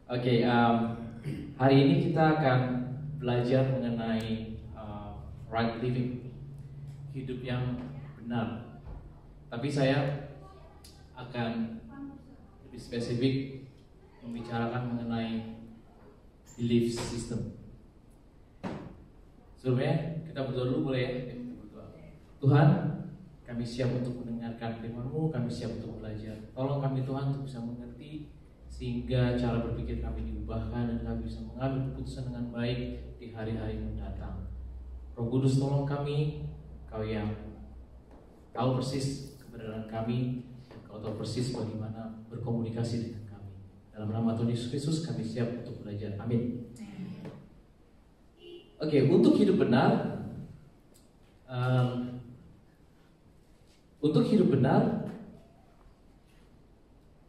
Oke, hari ini kita akan belajar mengenai right living, hidup yang benar. Tapi saya akan lebih spesifik membicarakan mengenai belief system. Sebelumnya kita berdoa dulu, boleh ya? Kita berdoa. Tuhan, kami siap untuk mendengarkan firman-Mu, kami siap untuk belajar. Tolong kami Tuhan untuk bisa mengerti, sehingga cara berpikir kami diubahkan dan kami bisa mengambil keputusan dengan baik di hari-hari mendatang. Roh Kudus, tolong kami, Kau yang tahu persis kebenaran kami, Kau tahu persis bagaimana berkomunikasi dengan kami. Dalam nama Tuhan Yesus Kristus kami siap untuk belajar. Amin. Oke, untuk hidup benar,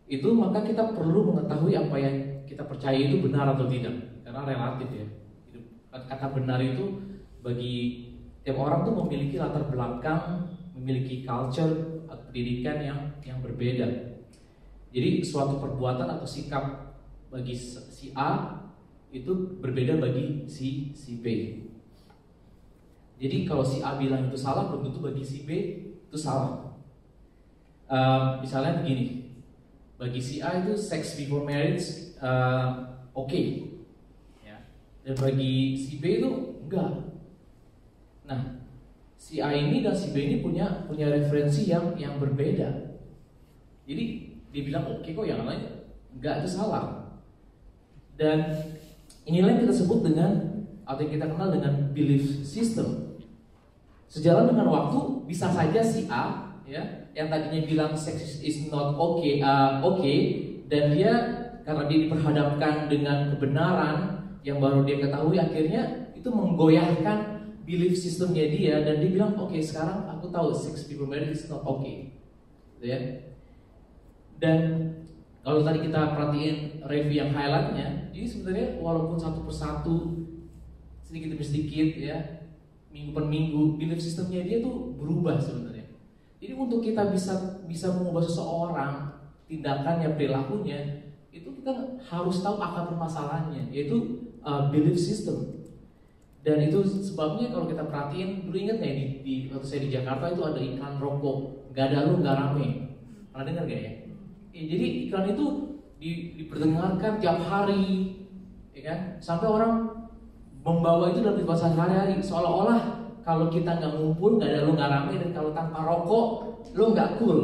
itu maka kita perlu mengetahui apa yang kita percaya itu benar atau tidak, karena relatif ya. Kata benar itu bagi tiap orang tuh memiliki latar belakang, memiliki culture atau pendidikan yang berbeda. Jadi suatu perbuatan atau sikap bagi si A itu berbeda bagi si B. Jadi kalau si A bilang itu salah, belum tentu bagi si B itu salah. Misalnya begini, bagi si A itu sex before marriage oke, ya. Dan bagi si B itu enggak. Nah, si A ini dan si B ini punya referensi yang berbeda. Jadi dia bilang oke kok, yang lain enggak, itu salah. Dan inilah yang kita sebut dengan atau yang kita kenal dengan belief system. Sejalan dengan waktu, bisa saja si A ya, yang tadinya bilang sex is not okay, dan dia karena dia diperhadapkan dengan kebenaran yang baru dia ketahui, akhirnya itu menggoyahkan belief systemnya dia, dan dia bilang oke, sekarang aku tahu sex before marriage is not okay, gitu ya. Dan kalau tadi kita perhatiin review yang highlightnya, jadi sebenarnya walaupun satu persatu, sedikit demi sedikit ya, minggu per minggu, belief systemnya dia tuh berubah sebenarnya. Jadi untuk kita bisa mengubah seseorang, tindakannya, perilakunya, itu kita harus tahu akar permasalahannya, yaitu belief system. Dan itu sebabnya kalau kita perhatiin, dulu ingat nggak di waktu saya di Jakarta itu ada iklan rokok, nggak ada lu nggak rame. Pernah dengar nggak ya? Jadi iklan itu diperdengarkan tiap hari, ya kan? Sampai orang membawa itu dalam kehidupan sehari-hari, seolah-olah kalau kita nggak ngumpul, nggak ada lu nggak rame, dan kalau tanpa rokok lu nggak cool.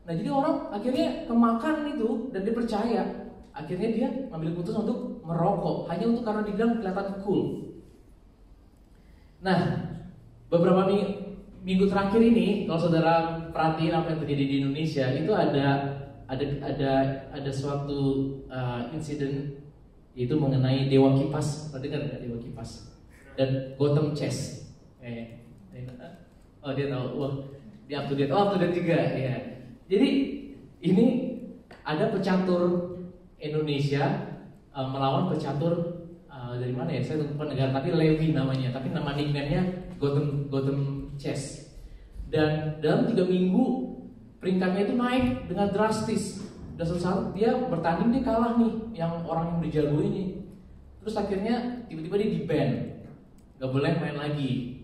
Nah jadi orang akhirnya kemakan itu dan dia percaya, akhirnya dia ngambil keputusan untuk merokok hanya untuk karena dibilang kelihatan cool. Nah beberapa minggu terakhir ini, kalau saudara perhatiin apa yang terjadi di Indonesia, itu ada suatu insiden, yaitu mengenai Dewa Kipas. Pernah dengar nggak Dewa Kipas dan Gotham Chess? Oh dia tahu, wah dia up to date juga ya. Jadi ini ada pecatur Indonesia melawan pecatur dari mana ya? Saya lupa negara, tapi Levi namanya, tapi nama nickname-nya Gotham Chess. Dan dalam 3 minggu peringkatnya itu naik dengan drastis. Dan suatu saat dia bertanding, dia kalah nih yang orang yang dijago ini. Terus akhirnya tiba-tiba dia di-ban, gak boleh main lagi.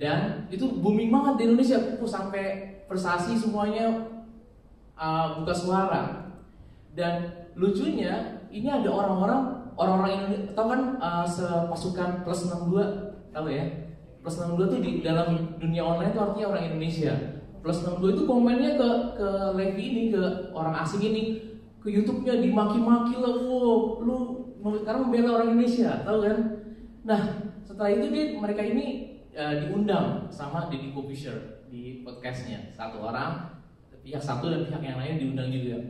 Dan itu booming banget di Indonesia, sampai prestasi semuanya buka suara. Dan lucunya ini ada orang-orang Indonesia, tahu kan pasukan plus 62, tahu ya? Plus 62 tuh di dalam dunia online itu artinya orang Indonesia. Plus 62 itu komennya ke Levi ini, ke orang asing ini, ke YouTube-nya dimaki-maki lah, wow, lu sekarang membela orang Indonesia, tahu kan? Nah setelah itu mereka ini diundang sama Deddy Corbuzier di podcastnya, satu orang, pihak satu dan pihak yang lain diundang juga.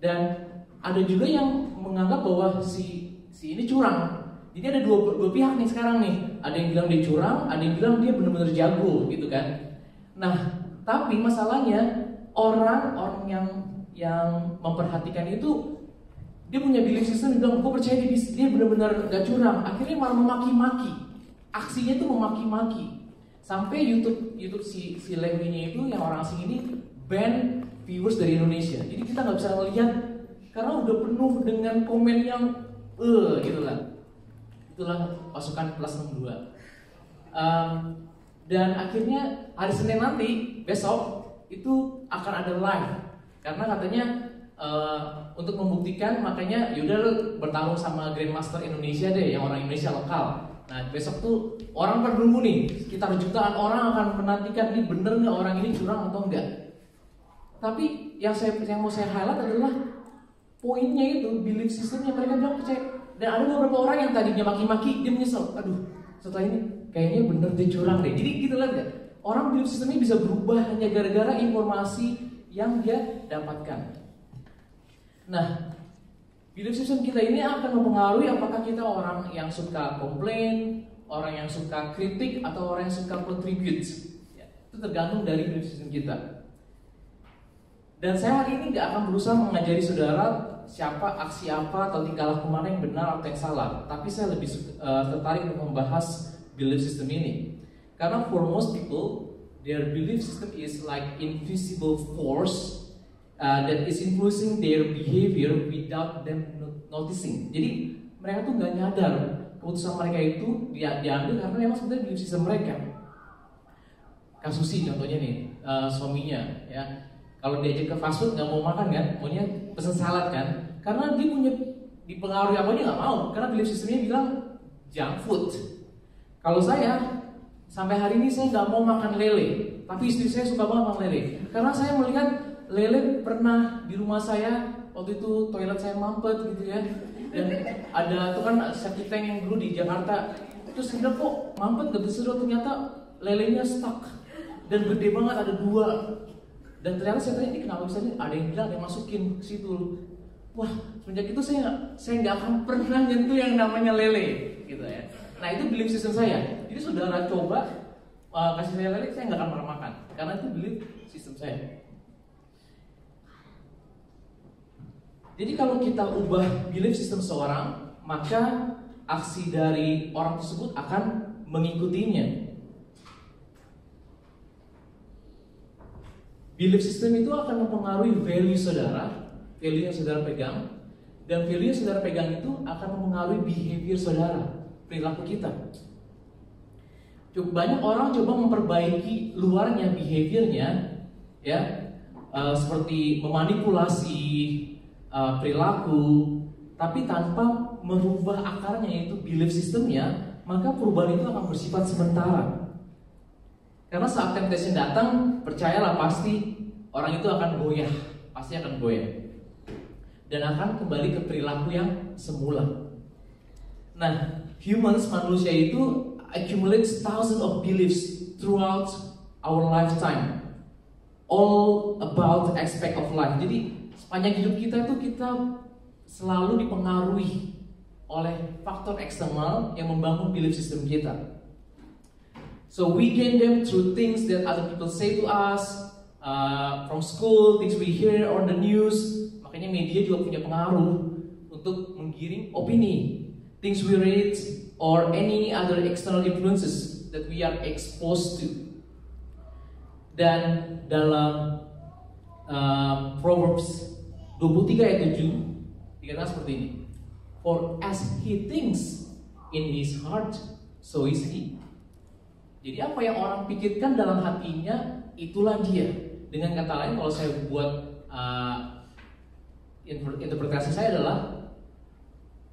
Dan ada juga yang menganggap bahwa si ini curang. Jadi ada dua pihak nih sekarang nih, ada yang bilang dia curang, ada yang bilang dia benar-benar jago gitu kan. Nah tapi masalahnya orang yang memperhatikan itu, dia punya belief system, dia bilang gue percaya dia benar-benar gak curang. Akhirnya malah memaki-maki. Aksinya itu memaki-maki, sampai YouTube si Levi-nya itu, yang orang asing ini, ban viewers dari Indonesia. Jadi kita nggak bisa melihat karena udah penuh dengan komen yang gitu lah. Itulah pasukan plus 62. Dan akhirnya hari Senin nanti besok itu akan ada live karena katanya untuk membuktikan, makanya yaudah lu bertarung sama Grandmaster Indonesia deh, yang orang Indonesia lokal. Nah besok tuh orang bernunggu nih, sekitar jutaan orang akan menantikan ini bener nggak orang ini curang atau enggak. Tapi yang mau saya highlight adalah poinnya itu belief systemnya mereka bilang percaya. Dan ada beberapa orang yang tadinya maki-maki, dia menyesal. Aduh, setelah ini kayaknya bener dia curang deh. Jadi gitu lah ya. Orang belief systemnya bisa berubah hanya gara-gara informasi yang dia dapatkan. Nah, belief system kita ini akan mempengaruhi apakah kita orang yang suka komplain, orang yang suka kritik, atau orang yang suka contribute. Ya, itu tergantung dari belief system kita. Dan saya hari ini gak akan berusaha mengajari saudara siapa aksi apa atau tingkah laku mana yang benar atau yang salah. Tapi saya lebih tertarik untuk membahas belief system ini. Karena for most people, their belief system is like invisible force that is influencing their behavior without them noticing. Jadi mereka tuh nggak nyadar keputusan mereka itu diambil karena memang sebenarnya belief system mereka. Kasus contohnya nih, suaminya ya, kalau diajak ke fast food nggak mau makan kan, maunya pesen salad kan, karena dia punya dipengaruhi apa dia nggak mau, karena belief systemnya bilang junk food. Kalau saya sampai hari ini saya nggak mau makan lele, tapi istri saya suka banget makan lele, karena saya melihat lele pernah di rumah saya waktu itu toilet saya mampet gitu ya, dan ada tuh kan septic tank yang dulu di Jakarta, terus saya bilang kok mampet gak bisa, ternyata lelenya stuck dan gede banget, ada 2. Dan ternyata saya tanya ini kenapa bisa, ada yang bilang ada yang masukin ke situ. Wah, semenjak itu saya nggak akan pernah nyentuh yang namanya lele, gitu ya. Nah itu belief system saya. Jadi saudara coba kasih saya lele, saya nggak akan pernah makan, karena itu belief system saya. Jadi kalau kita ubah belief system seorang, maka aksi dari orang tersebut akan mengikutinya. Belief system itu akan mempengaruhi value saudara, value yang saudara pegang, dan value yang saudara pegang itu akan mempengaruhi behavior saudara, perilaku kita. Cukup banyak orang coba memperbaiki luarnya, behaviornya, ya, seperti memanipulasi perilaku, tapi tanpa merubah akarnya, yaitu belief systemnya, maka perubahan itu akan bersifat sementara. Karena saat temptation datang, percayalah pasti orang itu akan goyah, pasti akan goyah, dan akan kembali ke perilaku yang semula. Nah, manusia itu accumulates thousands of beliefs throughout our lifetime, all about the aspect of life. Jadi sepanjang hidup kita itu kita selalu dipengaruhi oleh faktor eksternal yang membangun belief system kita. So we gain them through things that other people say to us, from school, things we hear on the news. Makanya media juga punya pengaruh untuk menggiring opini, things we read, or any other external influences that we are exposed to. Dan dalam Proverbs 23 ayat 7 dikatakan seperti ini, for as he thinks in his heart, so is he. Jadi apa yang orang pikirkan dalam hatinya, itulah dia. Dengan kata lain, kalau saya buat interpretasi saya adalah,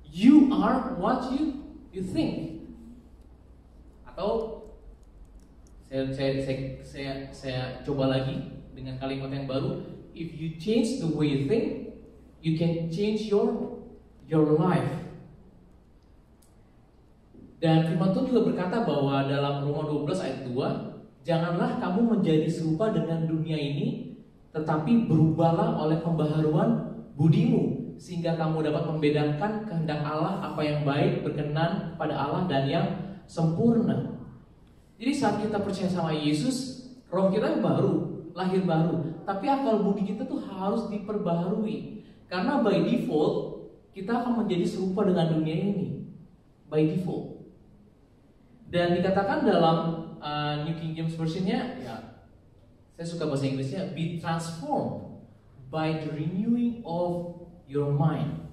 you are what you think. Atau saya coba lagi dengan kalimat yang baru, if you change the way you think, you can change your life. Dan firman Tuhan juga berkata bahwa dalam Roma 12 ayat 2, janganlah kamu menjadi serupa dengan dunia ini, tetapi berubahlah oleh pembaharuan budimu, sehingga kamu dapat membedakan kehendak Allah, apa yang baik, berkenan pada Allah, dan yang sempurna. Jadi saat kita percaya sama Yesus, roh kita baru, lahir baru, tapi akal budi kita tuh harus diperbaharui. Karena by default, kita akan menjadi serupa dengan dunia ini. By default. Dan dikatakan dalam New King James Version-nya, ya, saya suka bahasa Inggrisnya, be transformed by the renewing of your mind.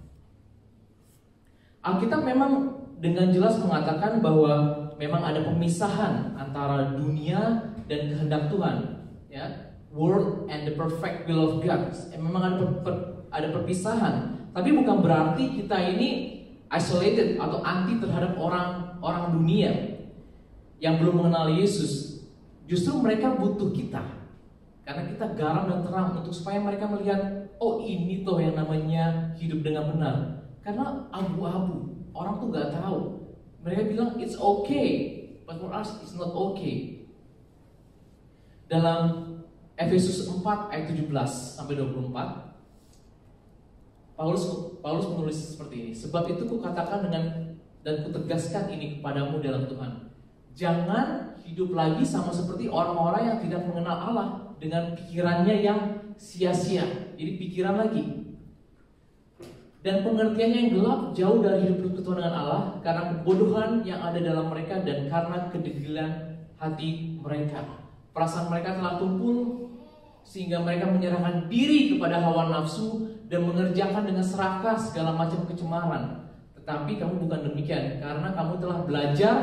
Alkitab memang dengan jelas mengatakan bahwa memang ada pemisahan antara dunia dan kehendak Tuhan, ya, world and the perfect will of God. Memang ada perpisahan, tapi bukan berarti kita ini isolated atau anti terhadap orang dunia yang belum mengenal Yesus. Justru mereka butuh kita, karena kita garam dan terang untuk supaya mereka melihat, oh ini tuh yang namanya hidup dengan benar. Karena abu-abu, orang tuh gak tahu. Mereka bilang it's okay, but for us it's not okay. Dalam Efesus 4 ayat 17 sampai 24, Paulus menulis seperti ini. Sebab itu kukatakan dan kutegaskan ini kepadamu dalam Tuhan. Jangan hidup lagi sama seperti orang-orang yang tidak mengenal Allah, dengan pikirannya yang sia-sia. Jadi pikiran lagi. Dan pengertiannya yang gelap, jauh dari hidup persekutuan dengan Allah, karena kebodohan yang ada dalam mereka dan karena kedegilan hati mereka. Perasaan mereka telah tumpul sehingga mereka menyerahkan diri kepada hawa nafsu dan mengerjakan dengan serakah segala macam kecemaran. Tetapi kamu bukan demikian, karena kamu telah belajar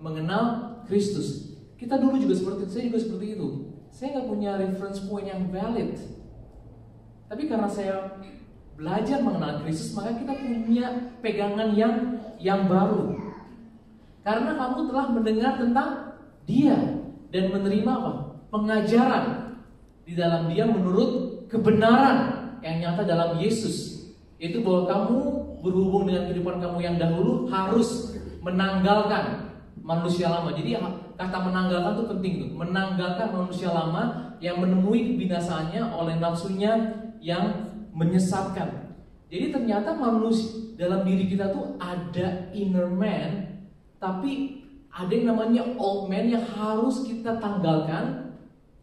mengenal Kristus. Kita dulu juga seperti itu, saya juga seperti itu. Saya nggak punya reference point yang valid, tapi karena saya belajar mengenal Kristus, maka kita punya pegangan yang baru. Karena kamu telah mendengar tentang Dia dan menerima apa? Pengajaran di dalam Dia menurut kebenaran yang nyata dalam Yesus. Itu bahwa kamu berhubung dengan kehidupan kamu yang dahulu harus menanggalkan manusia lama. Jadi kata menanggalkan itu penting tuh. Menanggalkan manusia lama yang menemui kebinasaannya oleh nafsunya yang menyesatkan. Jadi ternyata manusia dalam diri kita tuh ada inner man, tapi ada yang namanya old man yang harus kita tanggalkan.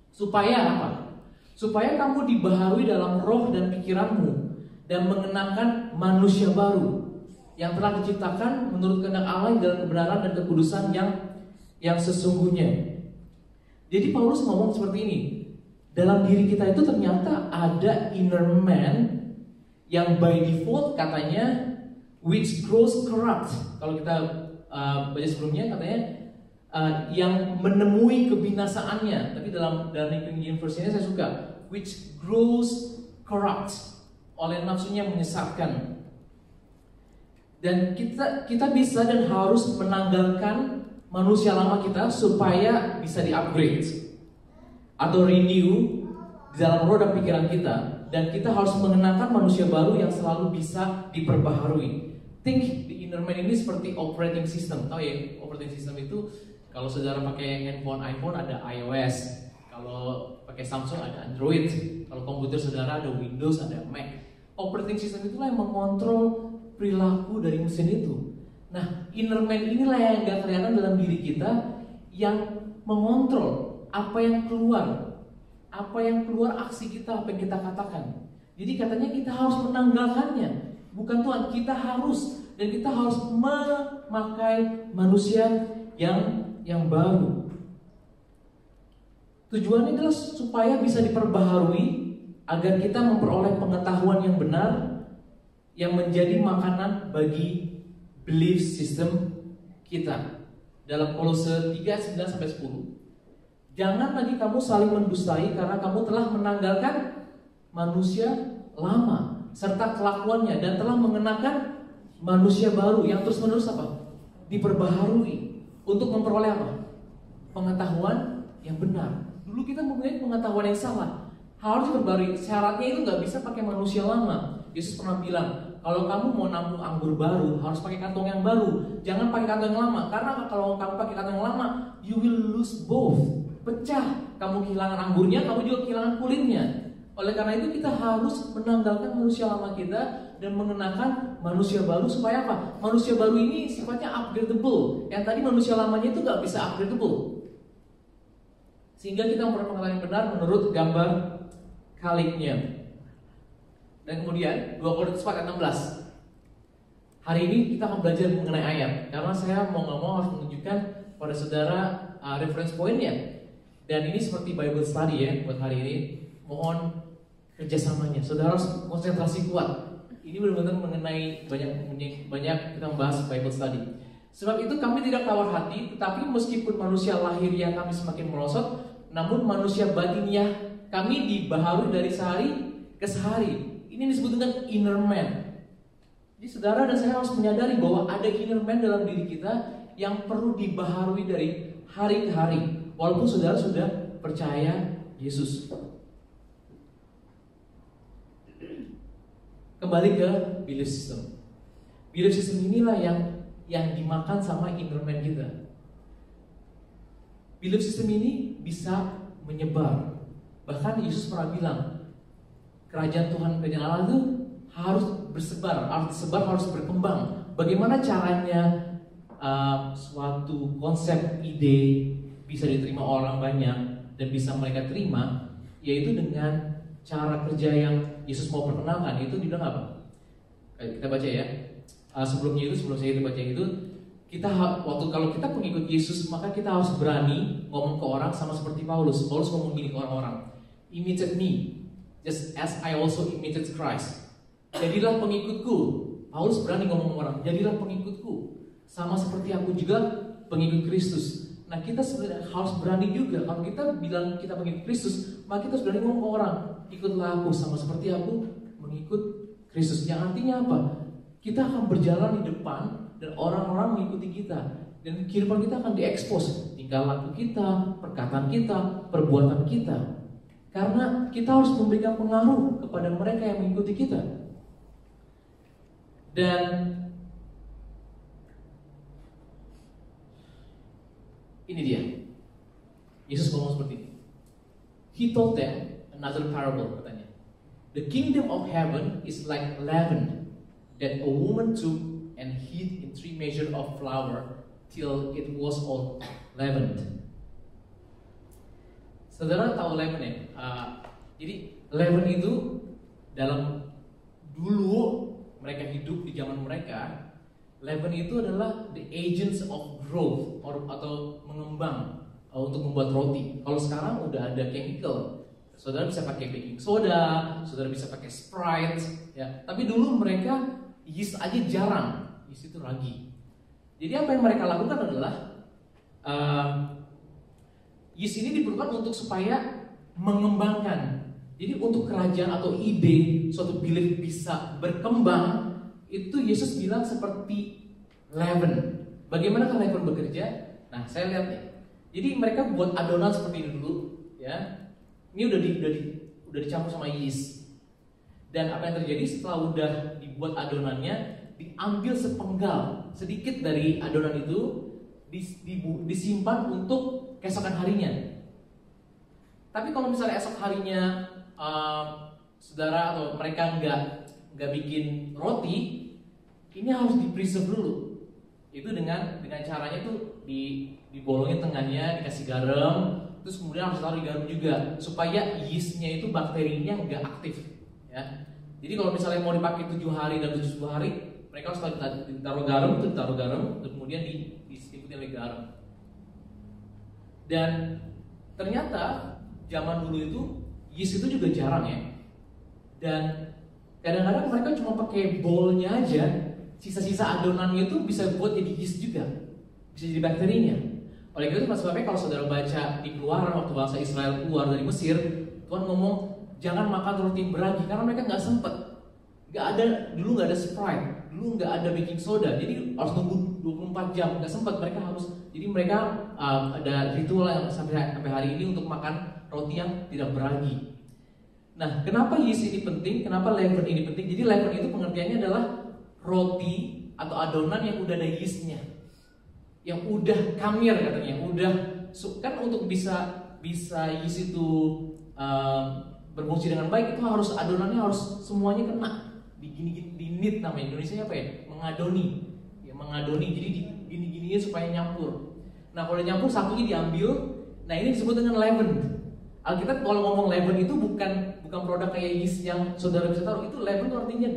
Supaya apa? Supaya kamu dibaharui dalam roh dan pikiranmu dan mengenakan manusia baru yang telah diciptakan menurut kehendak Allah dalam kebenaran dan kekudusan yang sesungguhnya. Jadi Paulus ngomong seperti ini. Dalam diri kita itu ternyata ada inner man yang by default katanya which grows corrupt. Kalau kita baca sebelumnya katanya yang menemui kebinasaannya. Tapi dalam King James Version saya suka which grows corrupt, oleh nafsunya menyesatkan. Dan kita bisa dan harus menanggalkan manusia lama kita supaya bisa di-upgrade atau renew di dalam roh dan pikiran kita. Dan kita harus mengenakan manusia baru yang selalu bisa diperbaharui. Think the inner man ini seperti operating system. Tahu ya, operating system itu kalau saudara pakai handphone iPhone ada iOS, kalau pakai Samsung ada Android, kalau komputer saudara ada Windows, ada Mac. Operating system itulah yang mengontrol perilaku dari mesin itu. Nah, inner man inilah yang gak kelihatan dalam diri kita, yang mengontrol apa yang keluar aksi kita, apa yang kita katakan. Jadi katanya kita harus menanggalkannya. Bukan Tuhan, kita harus, dan kita harus memakai manusia yang baru. Tujuannya adalah supaya bisa diperbaharui agar kita memperoleh pengetahuan yang benar yang menjadi makanan bagi belief system kita. Dalam Kolose 3:9-10, jangan lagi kamu saling mendustai karena kamu telah menanggalkan manusia lama serta kelakuannya dan telah mengenakan manusia baru yang terus-menerus apa? Diperbaharui untuk memperoleh apa? Pengetahuan yang benar. Dulu kita mempunyai pengetahuan yang salah, harus diperbarui. Syaratnya itu nggak bisa pakai manusia lama. Yesus pernah bilang, kalau kamu mau nabung anggur baru, harus pakai kantong yang baru. Jangan pakai kantong yang lama, karena kalau kamu pakai kantong yang lama, you will lose both. Pecah, kamu kehilangan anggurnya, kamu juga kehilangan kulitnya. Oleh karena itu kita harus menanggalkan manusia lama kita dan mengenakan manusia baru. Supaya apa? Manusia baru ini sifatnya upgradable. Yang tadi manusia lamanya itu gak bisa upgradable, sehingga kita memperoleh pengetahuan yang benar menurut gambar kaliknya. Dan kemudian 2 Korintus 4:16. Hari ini kita akan belajar mengenai ayat, karena saya mau gak mau harus menunjukkan pada saudara reference pointnya. Dan ini seperti Bible study ya buat hari ini. Mohon kerjasamanya. Saudara harus konsentrasi kuat. Ini Ini benar-benar mengenai banyak kita membahas Bible study. Sebab itu kami tidak tawar hati, tetapi meskipun manusia lahiriah kami semakin merosot, namun manusia batiniah kami dibaharui dari sehari ke sehari. Ini disebut dengan inner man. Jadi saudara dan saya harus menyadari bahwa ada inner man dalam diri kita yang perlu dibaharui dari hari ke hari. Walaupun saudara sudah percaya Yesus. Kembali ke belief system. Belief system inilah yang dimakan sama inner man kita. Belief system ini bisa menyebar. Bahkan Yesus pernah bilang, kerajaan Tuhan, kerajaan Allah itu harus bersebar, harus berkembang. Bagaimana caranya suatu konsep, ide bisa diterima orang banyak dan bisa mereka terima, yaitu dengan cara kerja yang Yesus mau perkenalkan. Itu dibilang apa? Kita baca ya. Sebelum saya baca itu, kalau kita pengikut Yesus, maka kita harus berani ngomong ke orang sama seperti Paulus. Paulus ngomong gini ke orang-orang, imitate me, just as I also imitated Christ. Jadilah pengikutku. Paulus berani ngomong ke orang, jadilah pengikutku, sama seperti aku juga pengikut Kristus. Nah, kita sebenarnya harus berani juga. Kalau kita bilang kita pengikut Kristus, maka kita harus berani ngomong ke orang, ikutlah aku sama seperti aku mengikut Kristus. Yang artinya apa? Kita akan berjalan di depan dan orang-orang mengikuti kita. Dan kehidupan kita akan diekspos, tingkah laku kita, perkataan kita, perbuatan kita. Karena kita harus memberikan pengaruh kepada mereka yang mengikuti kita. Dan ini dia, Yesus ngomong seperti ini. He told them another parable, katanya. The kingdom of heaven is like leaven that a woman took and hid in 3 measures of flour till it was all leavened. Saudara tahu leaven ya? Jadi leaven itu dalam dulu mereka hidup di zaman mereka, leaven itu adalah the agents of growth atau mengembang untuk membuat roti. Kalau sekarang udah ada chemical, saudara bisa pakai baking soda, saudara bisa pakai Sprite, ya. Tapi dulu mereka yeast aja jarang, yeast itu ragi. Jadi apa yang mereka lakukan adalah yeast ini diperlukan untuk supaya mengembangkan. Jadi untuk kerajaan atau ide suatu belief bisa berkembang, itu Yesus bilang seperti leaven. Bagaimana kan leaven bekerja? Nah, saya lihat nih. Jadi mereka buat adonan seperti ini dulu, ya. Ini udah dicampur sama yeast. Dan apa yang terjadi setelah udah dibuat adonannya, diambil sepenggal sedikit dari adonan itu, disimpan untuk keesokan harinya. Tapi kalau misalnya esok harinya saudara atau mereka nggak bikin roti, ini harus di-preserve dulu. Itu dengan caranya tuh dibolongin tengahnya, dikasih garam, terus kemudian harus taruh garam juga supaya yeastnya itu bakterinya nggak aktif, ya. Jadi kalau misalnya mau dipakai 7 hari dan 7 hari, mereka harus ditaruh garam, terus kemudian diselimuti oleh garam. Dan ternyata zaman dulu itu yeast itu juga jarang, ya. Dan kadang-kadang mereka cuma pakai bowlnya aja, sisa-sisa adonannya itu bisa buat jadi yeast juga, bisa jadi bakterinya. Oleh karena itu sebabnya kalau saudara baca di Keluaran waktu bangsa Israel keluar dari Mesir, Tuhan ngomong jangan makan roti beragi karena mereka nggak sempet, dulu nggak ada Sprite, dulu nggak ada baking soda, jadi harus nunggu 24 jam, nggak sempet, jadi mereka ada ritual yang sampai hari ini untuk makan roti yang tidak beragi. Nah, kenapa yeast ini penting? Kenapa leaven ini penting? Jadi leaven itu pengertiannya adalah roti atau adonan yang udah ada yeastnya, yang udah kamir katanya, yang udah kan untuk bisa yeast itu berfungsi dengan baik itu harus adonannya harus semuanya kena di knit namanya Indonesia apa ya, mengadoni, jadi gini-gininya supaya nyampur. Nah, kalau nyampur satunya diambil, nah ini disebut dengan leaven. Alkitab kalau ngomong leaven itu bukan produk kayak yeast yang saudara bisa taruh, itu leaven itu artinya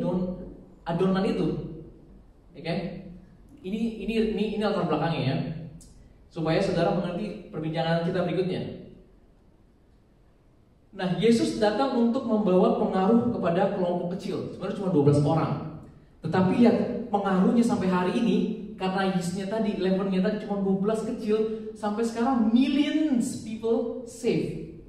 adonan itu, ya kan? Ini latar belakangnya ya, supaya saudara mengerti perbincangan kita berikutnya. Nah, Yesus datang untuk membawa pengaruh kepada kelompok kecil, sebenarnya cuma 12 orang. Tetapi yang pengaruhnya sampai hari ini, karena yeastnya tadi, leavennya tadi cuma 12 kecil, sampai sekarang millions people saved.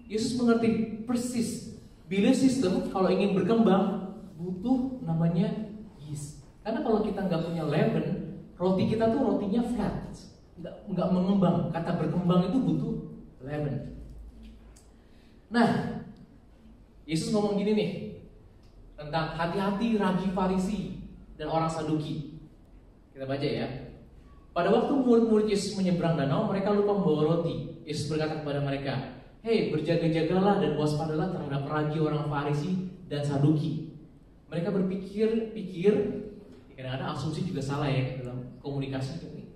Yesus mengerti persis belief system kalau ingin berkembang butuh namanya yeast. Karena kalau kita nggak punya leaven, roti kita tuh rotinya flat, nggak mengembang. Kata berkembang itu butuh leaven. Nah, Yesus ngomong gini nih tentang hati-hati ragi Farisi dan orang Saduki. Kita baca ya. Pada waktu murid-murid Yesus menyeberang danau, mereka lupa membawa roti. Yesus berkata kepada mereka, "Hei, berjaga-jagalah dan waspadalah terhadap ragi orang Farisi dan Saduki." Mereka berpikir, kadang-kadang asumsi juga salah ya dalam komunikasi ini.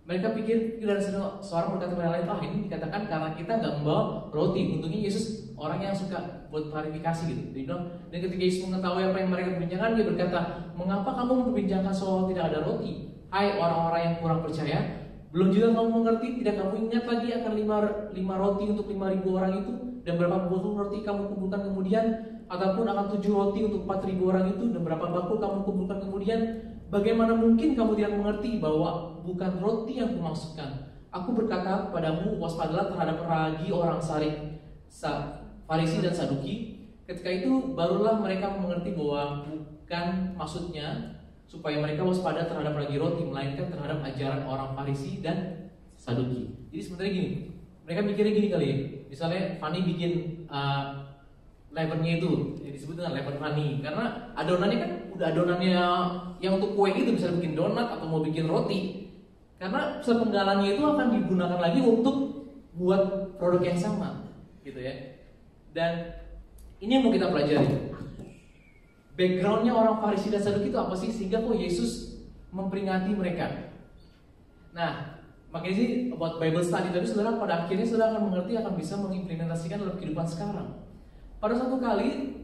Mereka pikir, dan seorang berkata kepada lain, ini dikatakan karena kita nggak membawa roti. Untungnya Yesus orang yang suka buat klarifikasi gitu. Dia bilang, dan ketika Yesus mengetahui apa yang mereka perbincangkan, dia berkata, "Mengapa kamu memperbincangkan soal tidak ada roti? Hai orang-orang yang kurang percaya, belum juga kamu mengerti? Tidak kamu ingat lagi akan lima roti untuk 5.000 orang itu? Dan berapa bakul roti kamu kumpulkan kemudian? Ataupun akan 7 roti untuk 4.000 orang itu? Dan berapa bakul kamu kumpulkan kemudian? Bagaimana mungkin kamu tidak mengerti bahwa bukan roti yang kumaksudkan? Aku berkata kepadamu, waspadalah terhadap ragi orang Farisi dan Saduki." Ketika itu barulah mereka mengerti bahwa bukan maksudnya supaya mereka waspada terhadap ragi roti, melainkan terhadap ajaran orang Farisi dan Saduki. Jadi sebenarnya gini, mereka mikirnya gini kali ya. Misalnya Fanny bikin leavennya itu yang disebut dengan leaven honey, karena adonannya kan udah adonannya yang untuk kue itu, bisa bikin donat atau mau bikin roti, karena sepenggalannya itu akan digunakan lagi untuk buat produk yang sama gitu ya. Dan ini yang mau kita pelajari, backgroundnya orang Farisi dan Saduki itu apa sih sehingga kok Yesus memperingati mereka. Nah, makanya sih about Bible study, tapi saudara pada akhirnya saudara akan mengerti, akan bisa mengimplementasikan dalam kehidupan sekarang. Pada suatu kali,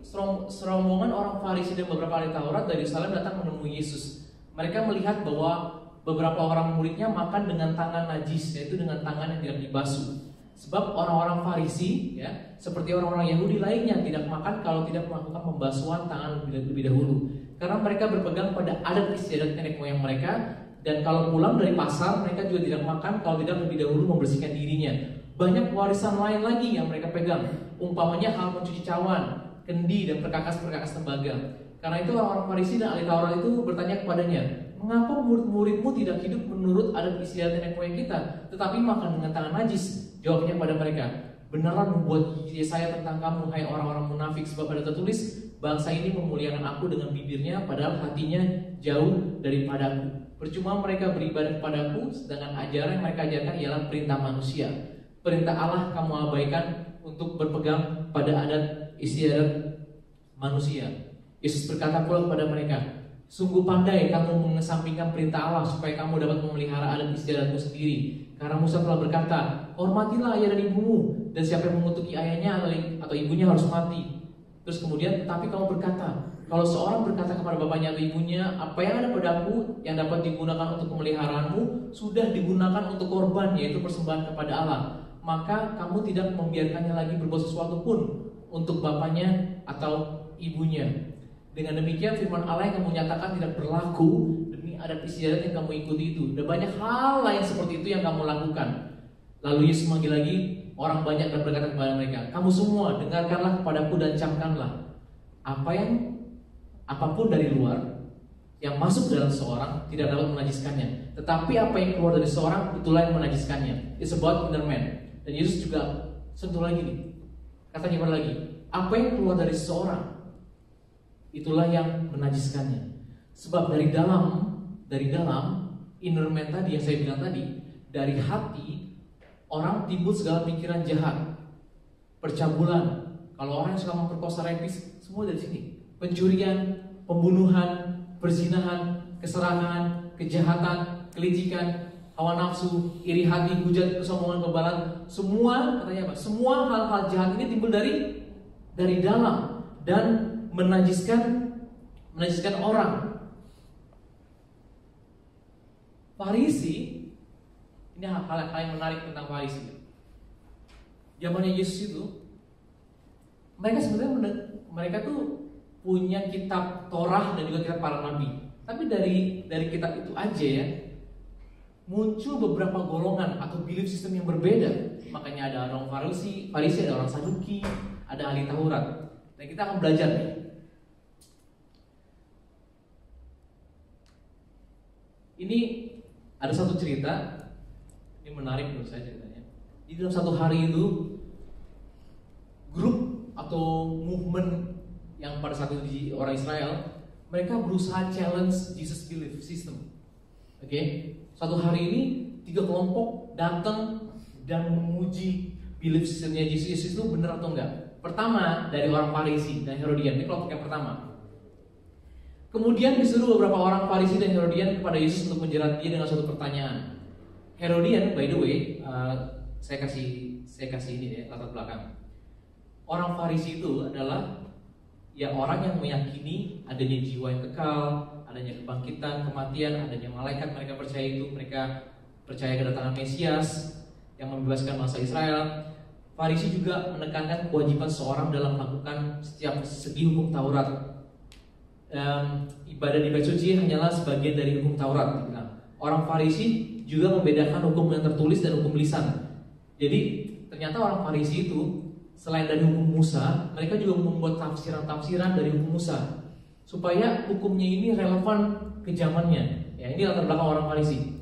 serombongan orang Farisi dan beberapa ahli Taurat dari Yerusalem datang menemui Yesus. Mereka melihat bahwa beberapa orang muridnya makan dengan tangan najis, yaitu dengan tangan yang tidak dibasuh. Sebab orang-orang Farisi, ya, seperti orang-orang Yahudi lainnya, tidak makan kalau tidak melakukan pembasuhan tangan lebih dahulu. Karena mereka berpegang pada adat istiadat nenek moyang mereka, dan kalau pulang dari pasar, mereka juga tidak makan kalau tidak lebih dahulu membersihkan dirinya. Banyak warisan lain lagi yang mereka pegang, umpamanya hal mencuci cawan, kendi, dan perkakas-perkakas tembaga. Karena itu orang-orang Farisi dan ahli Taurat itu bertanya kepadanya, "Mengapa murid-muridmu tidak hidup menurut adat istiadat nenek moyang kita, tetapi makan dengan tangan najis?" Jawabnya pada mereka, "Benar membuat Yesaya tentang kamu, hai orang-orang munafik, sebab ada tertulis, bangsa ini memuliakan aku dengan bibirnya, padahal hatinya jauh daripadaku. Percuma mereka beribadah kepadaku, sedangkan ajaran yang mereka ajarkan ialah perintah manusia. Perintah Allah kamu abaikan untuk berpegang pada adat istiadat manusia." Yesus berkata pula kepada mereka, "Sungguh pandai kamu mengesampingkan perintah Allah supaya kamu dapat memelihara adat istiadatmu sendiri. Karena Musa telah berkata, hormatilah ayah dan ibumu, dan siapa yang mengutuki ayahnya atau ibunya harus mati." Terus kemudian, "Tapi kamu berkata, kalau seorang berkata kepada bapaknya atau ibunya, apa yang ada padaku yang dapat digunakan untuk pemeliharaanmu sudah digunakan untuk korban, yaitu persembahan kepada Allah, maka kamu tidak membiarkannya lagi berbuat sesuatu pun untuk bapaknya atau ibunya. Dengan demikian firman Allah yang kamu nyatakan tidak berlaku demi adat istiadat yang kamu ikuti itu. Dan banyak hal lain seperti itu yang kamu lakukan." Lalu Yesus memanggil lagi orang banyak dan berkata kepada mereka, "Kamu semua dengarkanlah kepadaku dan camkanlah. Apapun dari luar yang masuk dalam seorang tidak dapat menajiskannya, tetapi apa yang keluar dari seorang itulah yang menajiskannya." It's about inner man. Dan Yesus juga sentuh lagi nih, katanya lagi, apa yang keluar dari seorang itulah yang menajiskannya. Sebab dari dalam inner man tadi yang saya bilang tadi, dari hati orang timbul segala pikiran jahat, percabulan. Kalau orang yang suka memperkosa, rapis, semua dari sini. Pencurian, pembunuhan, perzinahan, keserangan, kejahatan, kelicikan, hawa nafsu, iri hati, hujat, kesombongan, kebalan. Semua katanya apa? Semua hal-hal jahat ini timbul dari dalam dan menajiskan orang. Farisi, ini hal yang menarik tentang Farisi. Zamannya Yesus itu, mereka sebenarnya punya kitab Torah dan juga kitab para nabi. Tapi dari kitab itu aja ya, muncul beberapa golongan atau belief system yang berbeda. Makanya ada orang Farisi, ada orang Saduki, ada ahli Taurat. Dan kita akan belajar nih. Ini ada satu cerita, ini menarik menurut saya ceritanya. Di dalam satu hari itu, grup atau movement yang pada saat itu di orang Israel, mereka berusaha challenge Jesus belief system. Oke, suatu hari ini 3 kelompok datang dan memuji belief systemnya Jesus itu benar atau enggak. Pertama dari orang Farisi dan Herodian, ini kelompok yang pertama. Kemudian disuruh beberapa orang Farisi dan Herodian kepada Yesus untuk menjerat dia dengan suatu pertanyaan. Herodian, by the way, saya kasih ini ya latar belakang. Orang Farisi itu adalah ya orang yang meyakini adanya jiwa yang kekal, adanya kebangkitan, kematian, adanya malaikat. Mereka percaya itu, mereka percaya kedatangan Mesias yang membebaskan bangsa Israel. Farisi juga menekankan kewajiban seorang dalam melakukan setiap segi hukum Taurat. Ibadah di Bait Suci hanyalah sebagian dari hukum Taurat. Orang Farisi juga membedakan hukum yang tertulis dan hukum lisan. Jadi ternyata orang Farisi itu selain dari hukum Musa, mereka juga membuat tafsiran-tafsiran dari hukum Musa supaya hukumnya ini relevan ke zamannya. Ya, ini latar belakang orang Farisi.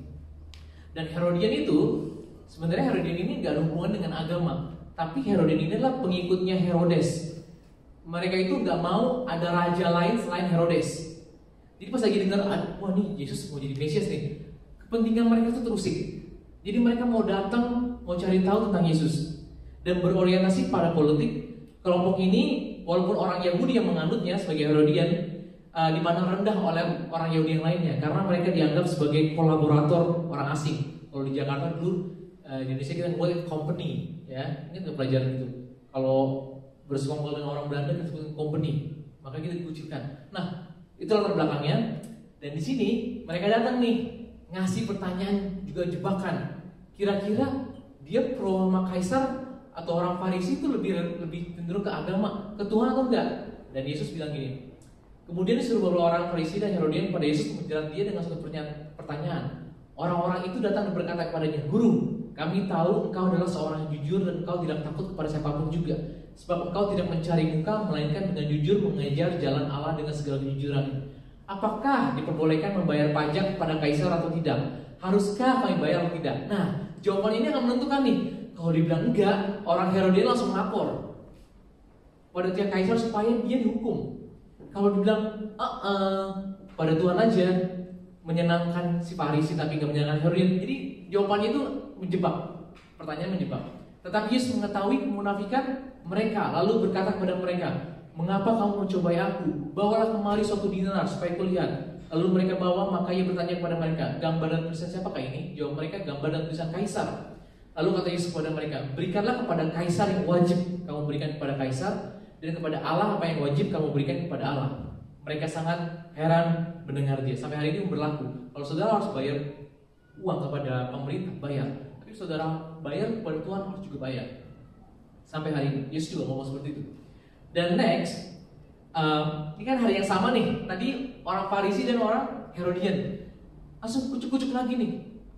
Dan Herodian itu sebenarnya Herodian ini nggak ada hubungan dengan agama, tapi Herodian ini adalah pengikutnya Herodes. Mereka itu nggak mau ada raja lain selain Herodes. Jadi pas lagi dengar, wah nih Yesus mau jadi Mesias nih, kepentingan mereka itu terusik. Jadi mereka mau datang, mau cari tahu tentang Yesus dan berorientasi pada politik. Kelompok ini, walaupun orang Yahudi yang menganutnya sebagai Herodian, dipandang rendah oleh orang Yahudi yang lainnya karena mereka dianggap sebagai kolaborator orang asing. Kalau di Jakarta dulu, di Indonesia kita buat company, ya, ini pelajaran itu. Kalau bersekongkol dengan orang Belanda kita sebut company, maka kita dikucilkan. Nah, itu latar belakangnya. Dan di sini mereka datang nih ngasih pertanyaan juga jebakan. Kira-kira dia pro sama Kaisar atau orang Farisi itu lebih cenderung ke agama, ke Tuhan atau enggak? Dan Yesus bilang gini. Kemudian disuruh beberapa orang Farisi dan Herodian pada Yesus menjerat dia dengan satu pertanyaan. Orang-orang itu datang dan berkata kepadanya, "Guru, kami tahu engkau adalah seorang yang jujur dan engkau tidak takut kepada siapapun juga. Sebab engkau tidak mencari muka, melainkan dengan jujur mengejar jalan Allah dengan segala kejujuran. Apakah diperbolehkan membayar pajak kepada Kaisar atau tidak? Haruskah kami bayar atau tidak?" Nah, jawaban ini akan menentukan nih. Kalau dibilang enggak, orang Herodian langsung lapor pada pihak Kaisar supaya dia dihukum. Kalau dibilang pada Tuhan aja, menyenangkan si Farisi tapi nggak menyenangkan Herodian. Jadi jawabannya itu menjebak, pertanyaan menjebak. Tetapi Yesus mengetahui kemunafikan mereka, lalu berkata kepada mereka, "Mengapa kamu mencobai aku? Bawalah kemari suatu dinar supaya kulihat." Lalu mereka bawa, maka ia bertanya kepada mereka, "Gambar dan tulisan siapakah ini?" Jawab mereka, "Gambar dan tulisan Kaisar." Lalu kata Yesus kepada mereka, "Berikanlah kepada Kaisar yang wajib kamu berikan kepada Kaisar, dan kepada Allah apa yang wajib kamu berikan kepada Allah." Mereka sangat heran mendengar dia. Sampai hari ini berlaku. Kalau saudara harus bayar uang kepada pemerintah, bayar. Tapi saudara bayar kepada Tuhan harus juga bayar. Sampai hari ini Yesus juga ngomong seperti itu. Dan next, ini kan hari yang sama nih. Tadi orang Farisi dan orang Herodian langsung kucuk-kucuk lagi nih.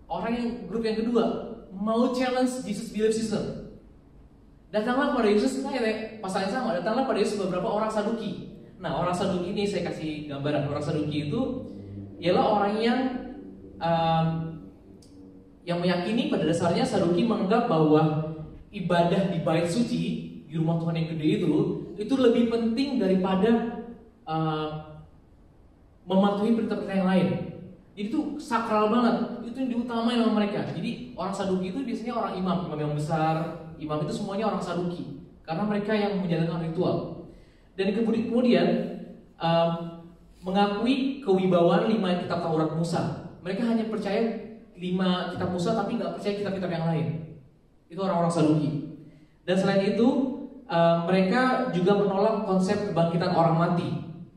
Orang yang grup yang kedua mau challenge Jesus belief system. Datanglah pada Yesus, pasal yang sama. Datanglah pada Yesus beberapa orang Saduki. Nah, orang Saduki ini saya kasih gambaran. Orang Saduki itu ialah orang yang meyakini pada dasarnya Saduki menganggap bahwa ibadah di Bait Suci, di rumah Tuhan yang gede itu lebih penting daripada mematuhi perintah-perintah yang lain. Jadi itu sakral banget, itu yang diutamain sama mereka. Jadi orang Saduki itu biasanya orang imam yang besar. Imam itu semuanya orang Saduki karena mereka yang menjalankan ritual. Dan kemudian mengakui kewibawaan 5 kitab Taurat Musa. Mereka hanya percaya 5 kitab Musa tapi nggak percaya kitab-kitab yang lain. Itu orang-orang Saduki. Dan selain itu mereka juga menolak konsep kebangkitan orang mati.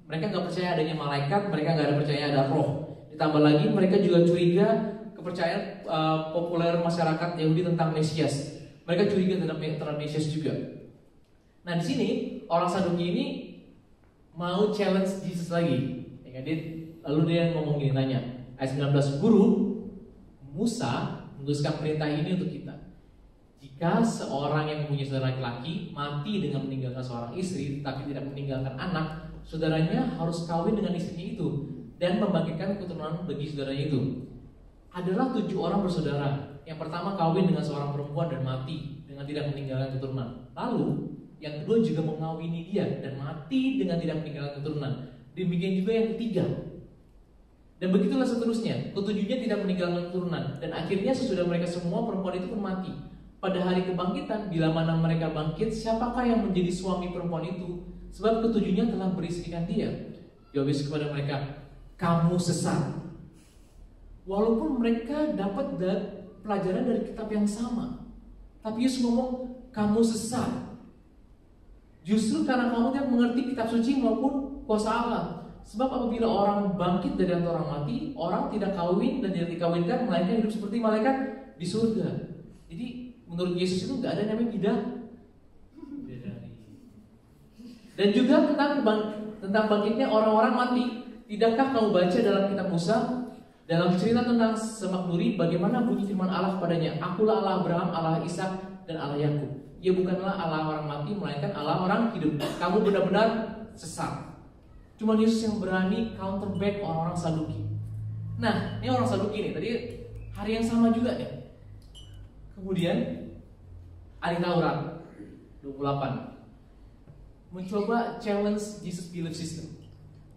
Mereka nggak percaya adanya malaikat, mereka nggak ada percaya ada roh. Ditambah lagi mereka juga curiga kepercayaan populer masyarakat Yahudi tentang Mesias. Mereka curiga terhadap Mesias juga. Nah di sini orang Saduki ini mau challenge Yesus lagi. Ya kan? Lalu dia ngomong gini, tanya ayat 19, "Guru, Musa menuliskan perintah ini untuk kita. Jika seorang yang mempunyai saudara laki-laki mati dengan meninggalkan seorang istri tetapi tidak meninggalkan anak, saudaranya harus kawin dengan istrinya itu dan membangkitkan keturunan bagi saudaranya itu. Adalah 7 orang bersaudara. Yang pertama kawin dengan seorang perempuan dan mati dengan tidak meninggalkan keturunan. Lalu yang kedua juga mengawini dia dan mati dengan tidak meninggalkan keturunan. Demikian juga yang ketiga. Dan begitulah seterusnya. Ketujuhnya tidak meninggalkan keturunan. Dan akhirnya sesudah mereka semua, perempuan itu pun mati. Pada hari kebangkitan, bila mana mereka bangkit, siapakah yang menjadi suami perempuan itu? Sebab ketujuhnya telah beristrikan dia." Jawab Yesus kepada mereka, "Kamu sesat." Walaupun mereka dapat pelajaran dari kitab yang sama, tapi Yesus ngomong, "Kamu sesat." Justru karena kamu tidak mengerti kitab suci maupun kuasa Allah. Sebab apabila orang bangkit dari antara orang mati, orang tidak kawin dan tidak dikawinkan, melainkan hidup seperti malaikat di surga. Jadi menurut Yesus itu nggak ada namanya bidadari. Dan juga tentang bangkitnya orang-orang mati. Tidakkah kamu baca dalam kitab Musa, dalam cerita tentang Semak Duri, bagaimana bunyi firman Allah kepadanya, "Akulah Allah Abraham, Allah Ishak, dan Allah Yakub." Ia bukanlah Allah orang mati, melainkan Allah orang hidup. Kamu benar-benar sesat. Cuma Yesus yang berani counter back orang-orang Saduki. Nah, ini orang Saduki nih, tadi hari yang sama juga nih. Kemudian ahli Taurat 28 mencoba challenge Jesus belief system.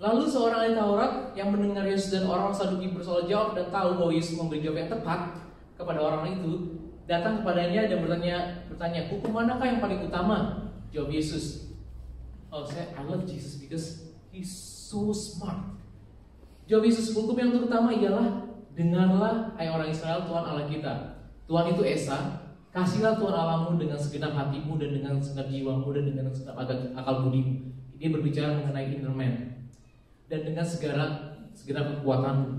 Lalu seorang ahli Taurat yang mendengar Yesus dan orang Saduki bersoal jawab dan tahu bahwa Yesus memberi jawab yang tepat kepada orang itu, datang kepadanya dan bertanya, "Hukum manakah yang paling utama?" Jawab Yesus, I love Jesus because he's so smart. Jawab Yesus, "Hukum yang terutama ialah, dengarlah hai orang Israel, Tuhan Allah kita, Tuhan itu Esa. Kasihlah Tuhan Allahmu dengan segenap hatimu dan dengan segenap jiwamu dan dengan segenap akal budimu." Ini berbicara mengenai inner man. "Dan dengan segenap kekuatanmu.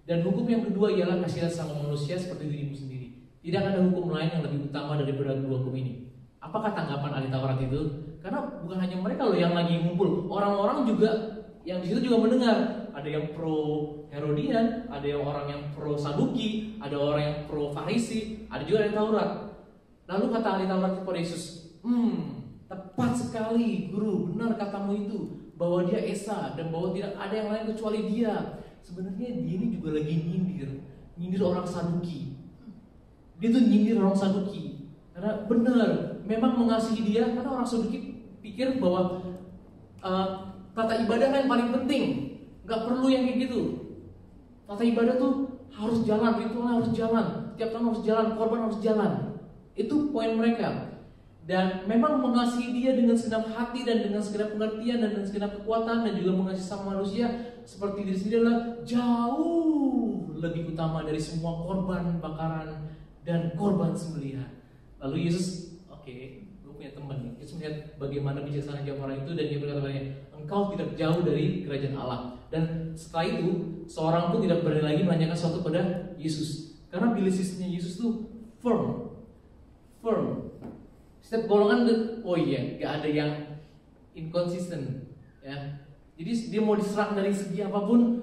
Dan hukum yang kedua ialah, kasihlah sama manusia seperti dirimu sendiri. Tidak ada hukum lain yang lebih utama daripada kedua hukum ini." Apakah tanggapan ahli Taurat itu? Karena bukan hanya mereka loh yang lagi ngumpul, orang-orang juga yang di situ juga mendengar. Ada yang pro Herodian, ada yang orang yang pro Saduki, ada orang yang pro Farisi, ada juga ahli Taurat. Lalu kata ahli Taurat kepada Yesus, "Tepat sekali, Guru, benar katamu itu, bahwa dia Esa dan bahwa tidak ada yang lain kecuali dia." Sebenarnya dia ini juga lagi nyindir orang Saduki. Dia tuh nyindir orang Saduki karena benar, memang mengasihi dia, karena orang Saduki pikir bahwa tata ibadah kan yang paling penting, nggak perlu yang kayak gitu. Tata ibadah tuh harus jalan, ritual harus jalan, tiap tahun harus jalan, korban harus jalan. Itu poin mereka. Dan memang mengasihi dia dengan segenap hati dan dengan segenap pengertian dan dengan segenap kekuatan dan juga mengasihi sama manusia seperti diri sendiri adalah jauh lebih utama dari semua korban bakaran dan korban sembelihan. Lalu Yesus, gue punya teman nih. Yesus melihat bagaimana bijaksana jawab orang itu dan dia berkata kepadanya, "Engkau tidak jauh dari kerajaan Allah." Dan setelah itu seorang pun tidak berani lagi menanyakan sesuatu pada Yesus karena belief systemnya Yesus tuh firm. Setiap golongan gak ada yang inconsistent ya. Jadi dia mau diserang dari segi apapun.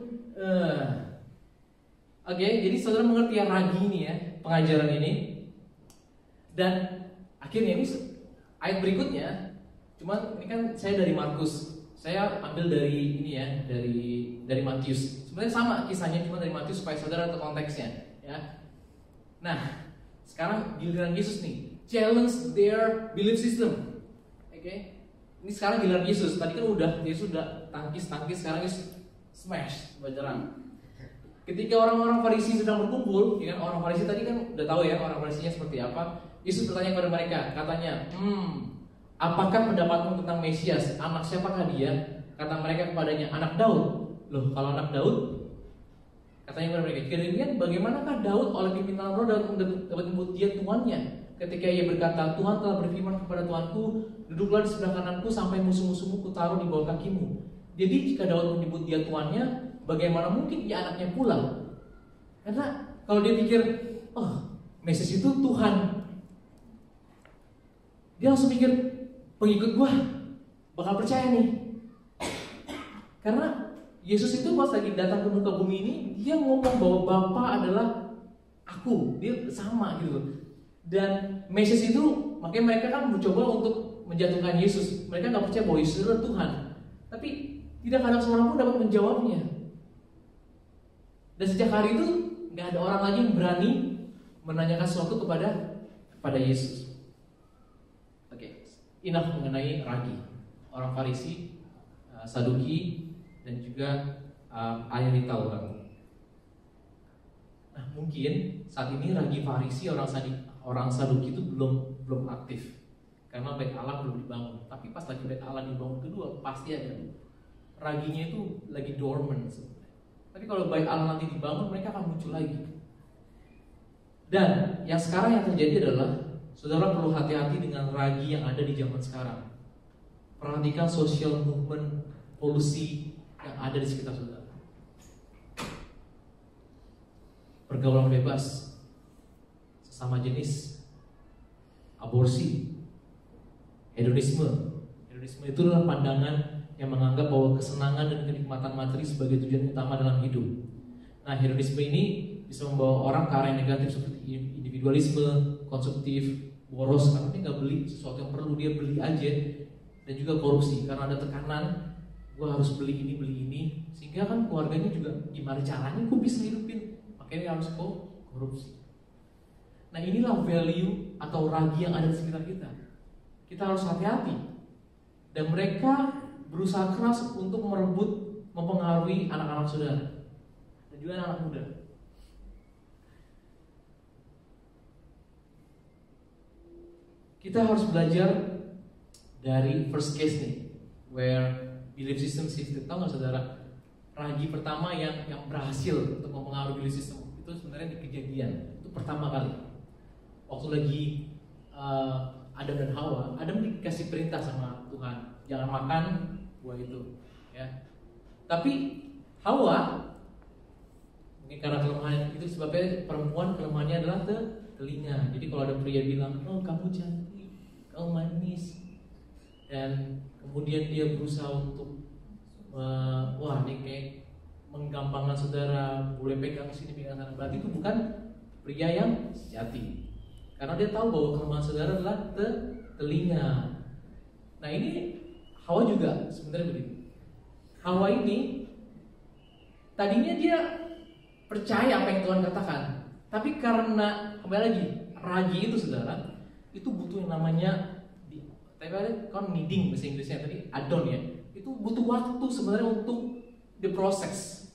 Jadi saudara mengerti ya ragi ini ya, pengajaran ini. Dan akhirnya ini ayat berikutnya, cuman ini kan saya dari Markus, saya ambil dari ini ya, dari Matius. Sebenarnya sama kisahnya, cuma dari Matius supaya saudara tahu konteksnya ya. Nah, sekarang giliran Yesus nih, challenge their belief system. Ini sekarang giliran Yesus. Tadi kan Yesus udah tangkis, sekarang Yesus smash, bajaran. Ketika orang-orang Farisi sedang berkumpul, ya kan, orang Farisi tadi kan udah tahu ya orang Farisinya seperti apa. Yesus bertanya kepada mereka, katanya, "Apakah pendapatmu tentang Mesias? Anak siapakah dia?" Kata mereka kepadanya, "Anak Daud." Loh, kalau anak Daud, katanya kepada mereka, "Kemudian bagaimanakah Daud oleh pimpinan roh dapat menyebut dia tuannya? Ketika ia berkata, Tuhan telah berfirman kepada Tuanku, duduklah di sebelah kananku sampai musuh-musuhmu kutaruh di bawah kakimu." Jadi jika Daud menyebut dia tuannya, bagaimana mungkin ia anaknya pula? Karena kalau dia pikir, Mesias itu Tuhan, dia langsung pikir, pengikut gua bakal percaya nih. Karena Yesus itu pas lagi datang ke muka bumi ini, dia ngomong bahwa Bapa adalah aku, dia sama gitu. Dan message itu, makanya mereka kan mencoba untuk menjatuhkan Yesus. Mereka nggak percaya bahwa Yesus adalah Tuhan. Tapi tidak ada seorang pun dapat menjawabnya. Dan sejak hari itu nggak ada orang lagi yang berani menanyakan sesuatu kepada Yesus. Oke, enough mengenai ragi. Orang Farisi, Saduki, dan juga ahli Taurat. Nah, mungkin saat ini ragi Farisi, orang Saduki itu belum aktif karena bait Allah belum dibangun. Tapi pas lagi bait Allah dibangun kedua, pasti ada. Raginya itu lagi dormant sebenarnya. Tapi kalau bait Allah nanti dibangun, mereka akan muncul lagi. Dan yang sekarang yang terjadi adalah saudara perlu hati-hati dengan ragi yang ada di zaman sekarang. Perhatikan social movement, polusi yang ada di sekitar saudara. Pergaulan bebas, sesama jenis, aborsi, hedonisme. Hedonisme itu adalah pandangan yang menganggap bahwa kesenangan dan kenikmatan materi sebagai tujuan utama dalam hidup. Nah, hedonisme ini bisa membawa orang ke arah yang negatif seperti individualisme, konsumtif, boros karena dia nggak beli sesuatu yang perlu, dia beli aja, dan juga korupsi karena ada tekanan, gue harus beli ini, sehingga kan keluarganya juga gimana caranya gue bisa hidupin, makanya harus korupsi. Nah, inilah value atau ragi yang ada di sekitar kita. Kita harus hati-hati. Dan mereka berusaha keras untuk merebut, mempengaruhi anak-anak saudara dan juga anak muda. Kita harus belajar dari first case nih, where belief system shifted. Tahu nggak saudara? Ragi pertama yang berhasil untuk mempengaruhi belief system itu sebenarnya di Kejadian. Itu pertama kali. Waktu lagi Adam dan Hawa, Adam dikasih perintah sama Tuhan, jangan makan buah itu, ya. Tapi Hawa, mungkin karena kelemahan itu sebabnya perempuan kelemahannya adalah telinga. Jadi kalau ada pria bilang, oh kamu cantik, kamu manis, dan kemudian dia berusaha untuk wah ini kayak menggampangkan saudara, boleh pegang sini pegang sana, berarti itu bukan pria yang sejati. Karena dia tahu bahwa kelemahan saudara adalah telinga. Nah, ini Hawa juga sebenarnya begitu. Hawa ini tadinya dia percaya apa yang Tuhan katakan, tapi karena kembali lagi ragi itu saudara, itu butuh yang namanya kan needing bahasa Inggrisnya tadi add-on ya. Itu butuh waktu sebenarnya untuk diproses.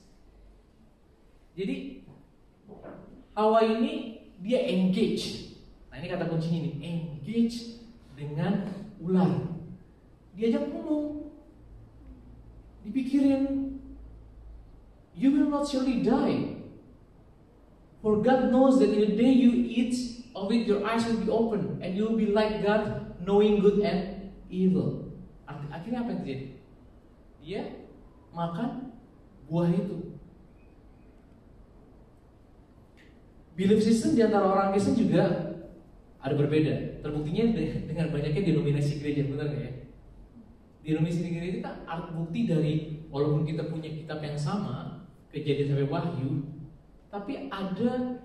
Jadi Hawa ini dia engage. Nah, ini kata kuncinya nih, engage dengan ular. Diajak ngomong, dipikirin, you will not surely die, for God knows that in the day you eat of it, your eyes will be open, and you will be like God, knowing good and evil. Akhirnya apa yang terjadi? Dia makan buah itu. Belief system di antara orang Kristen juga ada berbeda. Terbuktinya dengan banyaknya denominasi gereja, benar nggak ya? Denominasi gereja itu kan arti bukti dari walaupun kita punya kitab yang sama, Kejadian sampai Wahyu, tapi ada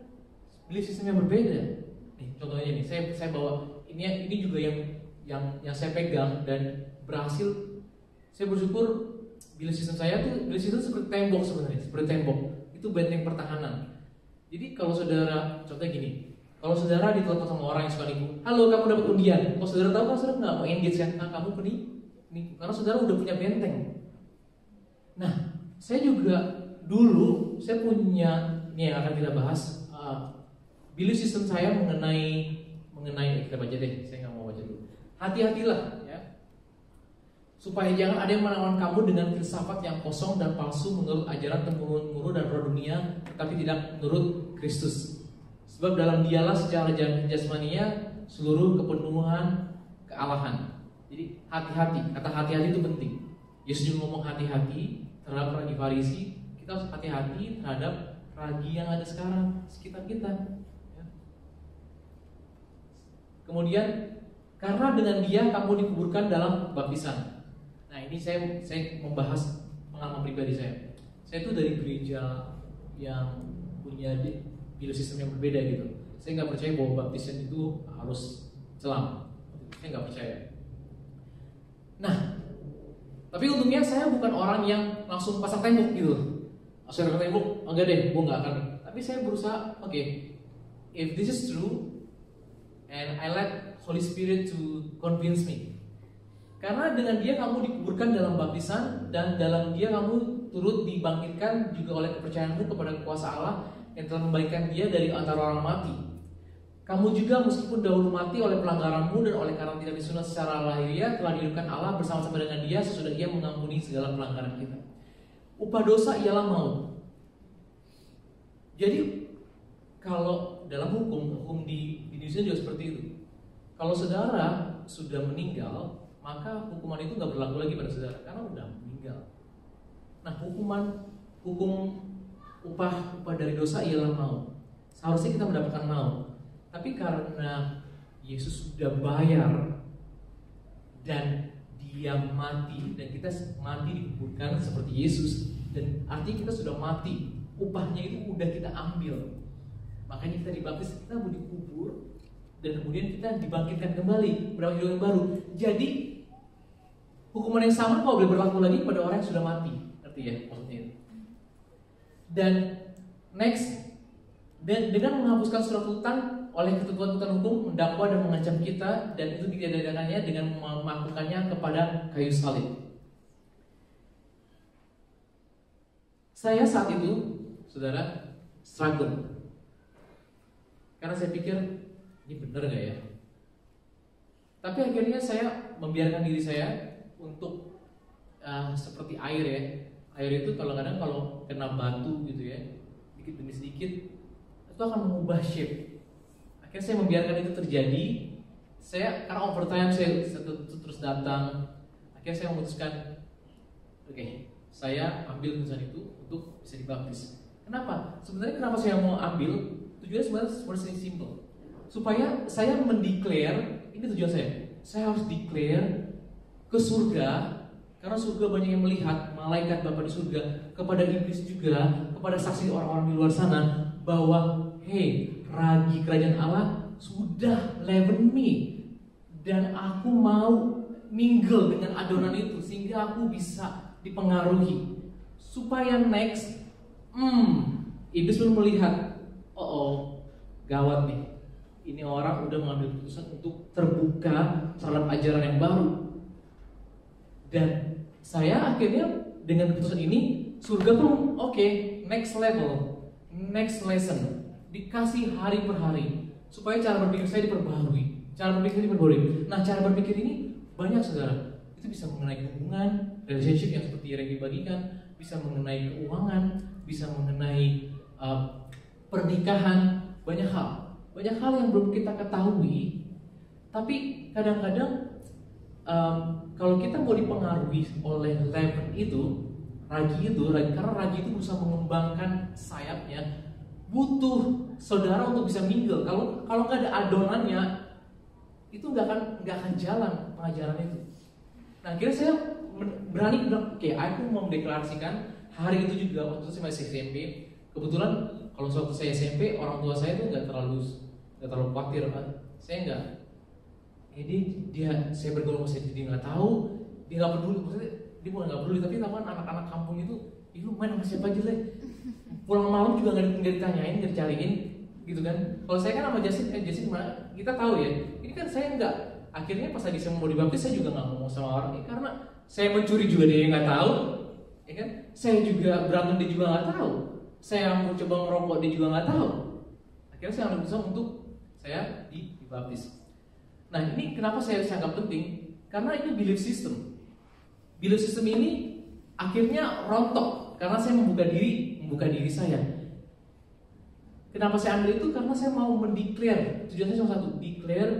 belief system yang berbeda. Nih, contohnya nih, saya bawa ini juga yang saya pegang dan berhasil. Saya bersyukur belief system saya tuh belief system seperti tembok sebenarnya, seperti tembok. Itu benteng pertahanan. Jadi kalau saudara, contohnya gini, kalau saudara ditelepon sama orang yang suka nipu, halo kamu dapat undian. Kalau saudara tahu kan saudara nggak mau engage kan, kamu penipu, karena saudara udah punya benteng. Nah, saya juga dulu saya punya ini yang akan kita bahas. Belief system saya mengenai kita baca deh, saya nggak mau baca dulu. Hati-hatilah ya, supaya jangan ada yang menawan kamu dengan filsafat yang kosong dan palsu menurut ajaran temurun-temurun dan roh dunia, tetapi tidak menurut Kristus. Sebab dalam dialah secara jasmania seluruh kepenuhan kealahan. Jadi hati-hati, kata hati-hati itu penting. Yesus juga ngomong hati-hati terhadap ragi Farisi. Kita harus hati-hati terhadap ragi yang ada sekarang sekitar kita. Ya. Kemudian karena dengan dia kamu dikuburkan dalam baptisan. Nah ini saya membahas pengalaman pribadi saya. Saya itu dari gereja yang punya belief system yang berbeda gitu. Saya nggak percaya bahwa baptisan itu harus celam. Saya nggak percaya. Nah, tapi untungnya saya bukan orang yang langsung pasang tembok gitu. Saya pasang tembok, enggak deh, gue nggak akan. Tapi saya berusaha, oke, if this is true, and I let Holy Spirit to convince me. Karena dengan dia kamu dikuburkan dalam baptisan, dan dalam dia kamu turut dibangkitkan juga oleh kepercayaanmu kepada kuasa Allah yang telah membangkitkan dia dari antara orang mati. Kamu juga meskipun dahulu mati oleh pelanggaranmu dan oleh karena tidak disunat secara lahiriah telah dihidupkan Allah bersama-sama dengan dia sesudah dia mengampuni segala pelanggaran kita. Upah dosa ialah maut. Jadi kalau dalam hukum di Indonesia juga seperti itu. Kalau saudara sudah meninggal, maka hukuman itu nggak berlaku lagi pada saudara karena udah meninggal. Nah, hukum upah dari dosa ialah maut. Seharusnya kita mendapatkan maut. Tapi karena Yesus sudah bayar dan dia mati dan kita mati dikuburkan seperti Yesus, dan artinya kita sudah mati, upahnya itu udah kita ambil. Makanya kita dibaptis, kita mau dikubur dan kemudian kita dibangkitkan kembali, berapa hidup yang baru. Jadi hukuman yang sama kok boleh berlaku lagi pada orang yang sudah mati, ngerti ya maksudnya itu. Dan next, dan dengan menghapuskan surat hutang oleh ketentuan-ketentuan hukum, mendakwa dan mengancam kita, dan itu ditiadakannya dengan melakukannya kepada kayu salib. Saya saat itu, saudara, struggle. Karena saya pikir, ini benar gak ya? Tapi akhirnya saya membiarkan diri saya untuk seperti air ya. Air itu kadang-kadang kalau kena batu gitu ya, sedikit demi sedikit, itu akan mengubah shape. Akhirnya saya membiarkan itu terjadi. Saya karena overtime saya terus datang. Akhirnya saya memutuskan, oke, saya ambil keputusan itu untuk bisa dibaptis. Kenapa? Sebenarnya kenapa saya mau ambil? Tujuannya sebenarnya simple. Supaya saya mendeclare, ini tujuan saya. Saya harus declare ke surga, karena surga banyak yang melihat, malaikat Bapa di surga, kepada iblis juga, kepada saksi orang-orang di luar sana, bahwa hey, ragi kerajaan Allah sudah leaven me, dan aku mau mingle dengan adonan itu sehingga aku bisa dipengaruhi. Supaya next, iblis pun melihat, gawat nih, ini orang udah mengambil keputusan untuk terbuka terhadap ajaran yang baru. Dan saya akhirnya dengan keputusan ini, surga pun oke, next level, next lesson, dikasih hari per hari supaya cara berpikir saya diperbaharui. Nah, cara berpikir ini banyak saudara. Itu bisa mengenai hubungan, relationship yang seperti yang dibagikan, bisa mengenai keuangan, bisa mengenai pernikahan, banyak hal yang belum kita ketahui. Tapi kadang-kadang kalau kita mau dipengaruhi oleh leaven itu, karena ragi itu berusaha mengembangkan sayapnya, butuh saudara untuk bisa mingle. Kalau nggak ada adonannya, itu nggak akan jalan pengajaran itu. Nah, akhirnya saya berani bilang, oke, aku mau mendeklarasikan hari itu juga. Waktu itu saya masih SMP. Kebetulan kalau waktu saya SMP, orang tua saya tuh nggak terlalu khawatir kan. Saya nggak. Saya bergaul sama saya, dia nggak tahu, dia nggak peduli. Maksudnya dia bukan nggak peduli, tapi kan anak-anak kampung itu, lu main sama siapa aja lah. Pulang malam juga nggak ditanyain, nggak dicariin, gitu kan. Kalau saya kan sama Jasin mana? Kita tahu ya. Ini kan saya nggak. Akhirnya pas lagi saya mau dibaptis, saya juga nggak ngomong sama orang ini karena saya mencuri juga dia nggak tahu, ya kan? Saya juga berantem dia juga nggak tahu. Saya mau coba ngerokok dia juga nggak tahu. Akhirnya saya ambil keputusan untuk saya dibaptis. Nah, ini kenapa saya anggap penting? Karena ini belief system. Belief system ini akhirnya rontok karena saya membuka diri saya. Kenapa saya ambil itu? Karena saya mau mendeclare. Tujuannya cuma satu, declare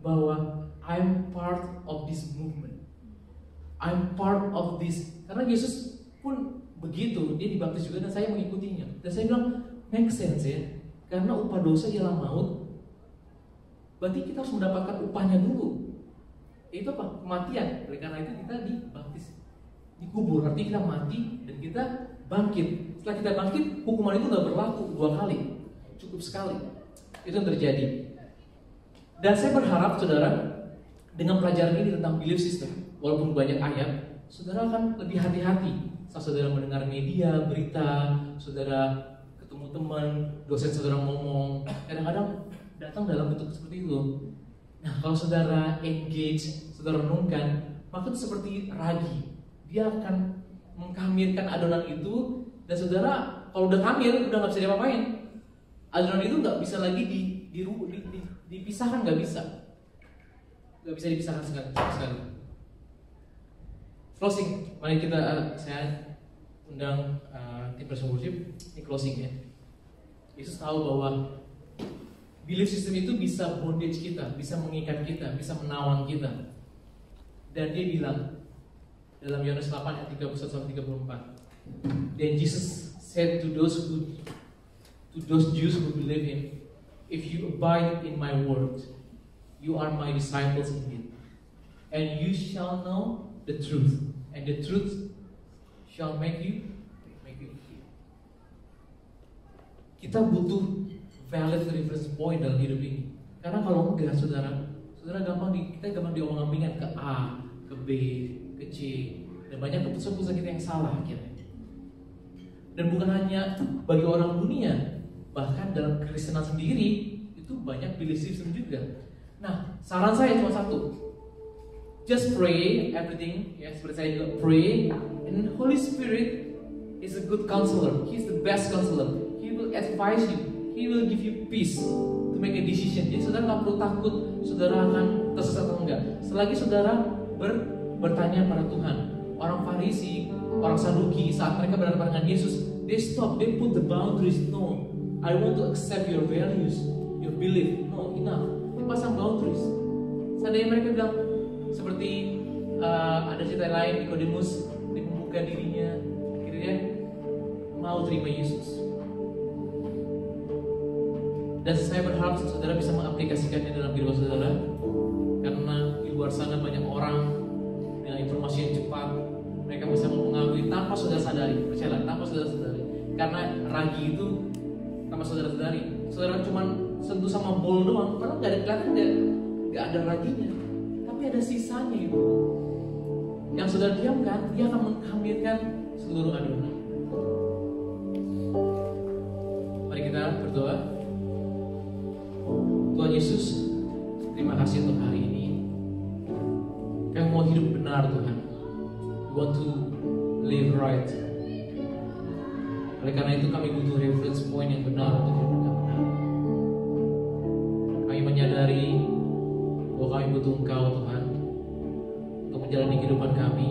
bahwa I'm part of this movement. I'm part of this. Karena Yesus pun begitu, dia dibaptis juga dan saya mengikutinya. Dan saya bilang, make sense ya. Karena upah dosa ialah maut. Berarti kita harus mendapatkan upahnya dulu. Itu apa? Kematian. Oleh karena itu kita dibaptis. dikubur, artinya kita mati dan kita bangkit. Setelah kita bangkit, hukuman itu nggak berlaku 2 kali, cukup sekali. Itu yang terjadi. Dan saya berharap saudara, dengan pelajaran ini tentang belief system, walaupun banyak ayat, saudara akan lebih hati-hati. Saat saudara mendengar media, berita, saudara ketemu teman, dosen saudara ngomong, kadang-kadang datang dalam bentuk seperti itu. Nah, kalau saudara engage, saudara renungkan, maka itu seperti ragi. Dia akan mengkamirkan adonan itu, dan saudara kalau udah kamir, udah nggak bisa diapa-apain. Adonan itu nggak bisa lagi dipisahkan, nggak bisa dipisahkan sekali. Closing, mari kita saya undang tim worship, ini closing ya. Yesus tahu bahwa belief system itu bisa bondage kita, bisa mengikat kita, bisa menawan kita. Dan dia bilang dalam Yohanes 8 ayat 31-34. Then Jesus said to those Jews who believe him, if you abide in my word, you are my disciples indeed, and you shall know the truth, and the truth shall make you free. Kita butuh valid reference point dalam hidup ini. Karena kalau enggak, saudara kita gampang diomong-ambingan ke A, ke B, ke C, dan banyak keputusan-keputusan kita yang salah akhirnya. Dan bukan hanya bagi orang dunia, bahkan dalam Kristenan sendiri itu banyak belief system juga. Nah, saran saya cuma satu. Just pray everything, ya seperti saya juga pray, and Holy Spirit is a good counselor. He's the best counselor. He will advise you. He will give you peace to make a decision. Jadi saudara nggak perlu takut saudara akan tersesat atau enggak. Selagi saudara bertanya pada Tuhan. Orang Farisi, orang Saduki saat mereka berhadapan dengan Yesus, they stop, they put the boundaries. No, I want to accept your values, your belief. No, enough. Dia pasang boundaries. Seandainya mereka bilang seperti ada cerita lain, Nikodemus dia membuka dirinya, akhirnya mau terima Yesus. Dan saya berharap saudara bisa mengaplikasikannya dalam kehidupan saudara, karena di luar sana banyak orang dengan informasi yang cepat, mereka bisa mengakui tanpa saudara sadari, percayalah, tanpa saudara sadari. Karena ragi itu tanpa saudara sadari, saudara cuma sentuh sama bol doang, karena nggak ada kelihatan, nggak ada raginya, tapi ada sisanya itu. Yang saudara diamkan, dia akan menghamirkan seluruh adonan. Mari kita berdoa. Tuhan Yesus, terima kasih untuk hari ini. Kami mau hidup benar Tuhan. We want to live right. Oleh karena itu kami butuh reference point yang benar untuk hidup yang benar. Kami menyadari bahwa kami butuh Engkau Tuhan untuk menjalani kehidupan kami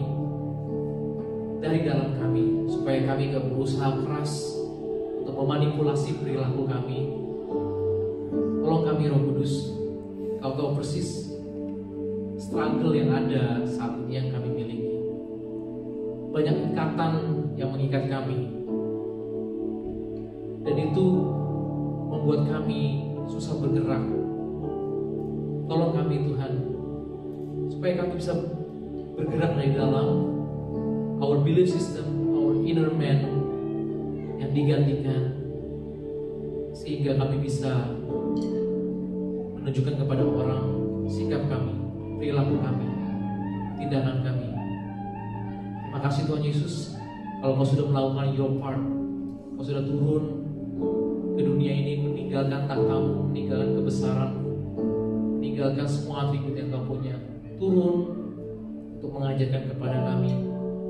dari dalam kami, supaya kami gak berusaha keras untuk memanipulasi perilaku kami. Tolong kami Roh Kudus, Kau tahu persis struggle yang ada saat ini yang kami miliki. Banyak ikatan yang mengikat kami, dan itu membuat kami susah bergerak. Tolong kami Tuhan, supaya kami bisa bergerak dari dalam our belief system, our inner man yang digantikan, sehingga kami bisa menunjukkan kepada orang sikap kami, perilaku kami, tindakan kami. Terima kasih Tuhan Yesus, kalau Kau sudah melakukan your part. Kau sudah turun ke dunia ini, meninggalkan takhtamu, meninggalkan kebesaranmu, meninggalkan semua atribut yang Kau punya, turun untuk mengajarkan kepada kami,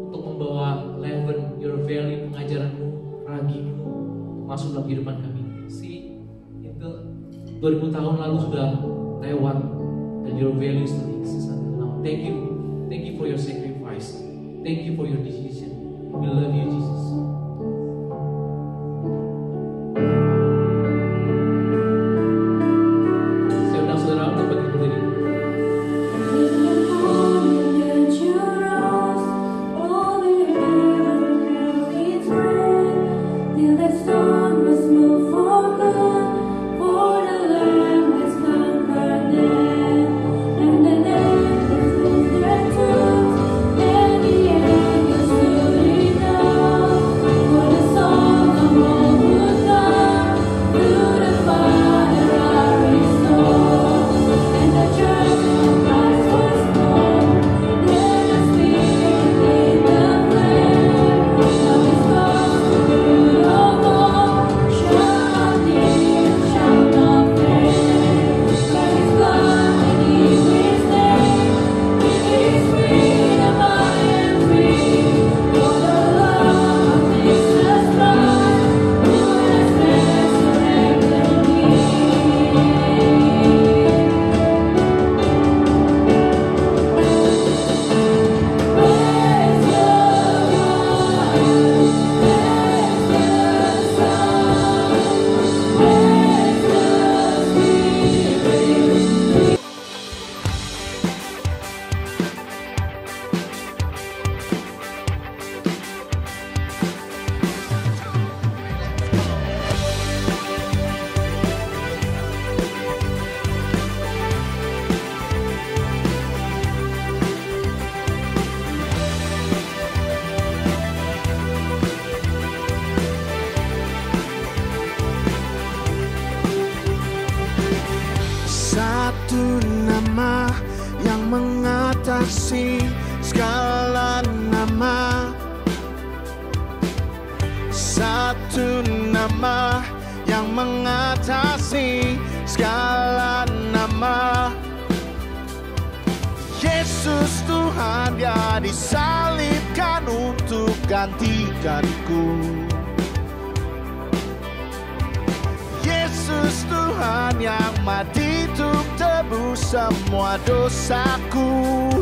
untuk membawa leaven, your value, pengajaranmu, ragimu masuk dalam kehidupan kami. Itu 2000 tahun lalu sudah lewat, dan your values still exist until now. Thank you for your sacrifice. Thank you for your decision. We love you, Jesus. Saya undang saudara untuk berdiri. And the name is Satu nama yang mengatasi segala nama. Satu nama yang mengatasi segala nama. Yesus Tuhan, Dia disalibkan untuk gantikanku. Yesus Tuhan yang mati untuk tebus semua dosaku.